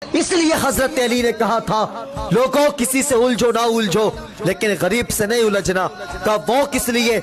اس لیے حضرت علی نے کہا تھا لوگوں کسی سے الجھو نہ الجھو لیکن غریب سے نہیں الجھنا. کہا وہ کس لیے؟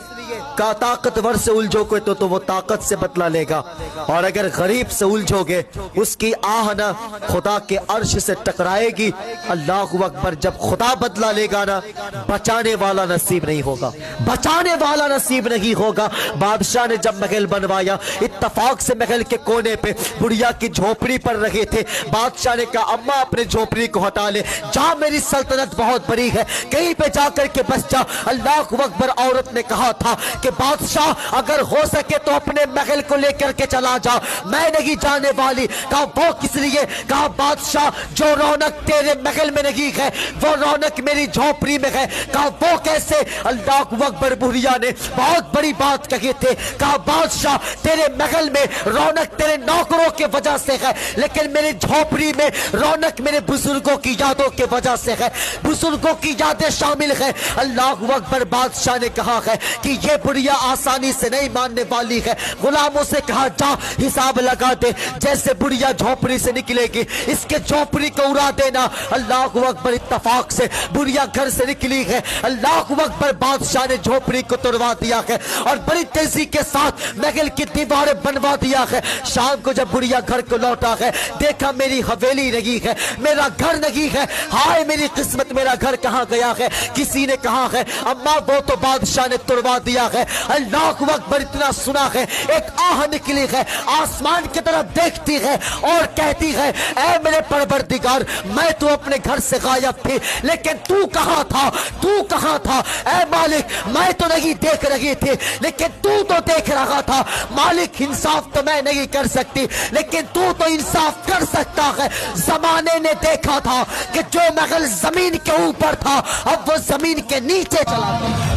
کہا طاقتور سے الجھو کوئی تو وہ طاقت سے بدلہ لے گا، اور اگر غریب سے الجھو گے اس کی آہ نہ خدا کے عرش سے ٹکرائے گی. اللہ اکبر. جب خدا بدلہ لے گا نا بچانے والا نصیب نہیں ہوگا، بچانے والا نصیب نہیں ہوگا. بادشاہ نے جب محل بنوایا اتفاق سے محل کے کونے پہ بڑھیا کی جھوپڑی پر رہے تھے. بادشاہ نے کہا اماں اپنے جھوپڑی کو ہٹا لے، جا میری سلطنت بہت بڑی ہے کہیں پہ جا کر کے بس جا. اللہ اکبر. عورت نے کہا تھا کہ بادشاہ اگر ہو سکے تو اپنے محل کو لے کر کے چلا جا، میں نہیں جانے والی. کہا وہ کس لیے؟ کہا بادشاہ جو رونق تیرے محل میں نہیں ہے وہ رونق میری جھوپڑی میں ہے. کہا وہ کیسے؟ اللہ اکبر. بڑھیا نے بہت بڑی بات کہی تھے. کہا بادشاہ تیرے محل میں رونق تیرے نوکروں کی وجہ سے ہے لیکن میری جھوپڑی میں رونق میرے بزرگوں کی یادوں کی وجہ سے ہے، بزرگوں کی یادیں شامل ہے. اللہ اکبر. بادشاہ نے کہا ہے کہ یہ بڑھیا آسانی سے نہیں ماننے والی ہے. غلاموں سے کہا جا حساب لگا دے، جیسے بڑھیا جھوپڑی سے نکلے گی اس کے جھوپڑی کو اڑا دینا. اللہ اکبر. اتفاق سے بڑھیا گھر سے نکلی ہے. اللہ اکبر. بادشاہ نے جھوپڑی کو توڑوا دیا ہے اور بڑی تیزی کے ساتھ محل کی دیواریں بنوا دیا ہے. شام کو جب بڑھیا گھر کو لوٹا ہے دیکھا میری حویلی نہیں ہے، میرا گھر نہیں ہے. ہائے میری قسمت، میرا گھر کہاں گیا ہے؟ کسی نے کہا ہے اماں وہ تو بادشاہ نے توڑوا دیا ہے. اللہ اکبر. اتنا سنا ہے ایک آہ نکلی ہے، آسمان کی طرف دیکھتی ہے اور کہتی ہے اے میرے پروردگار میں تو اپنے گھر سے غائب تھی لیکن تو کہاں تھا؟ تو کہاں تھا؟ اے مالک میں تو نہیں دیکھ رہی تھی لیکن تو دیکھ رہا تھا. مالک انصاف تو میں نہیں کر سکتی لیکن تو انصاف کر سکتا ہے. زمانے نے دیکھا تھا کہ جو محل زمین کے اوپر تھا اب وہ زمین کے نیچے چلا گیا.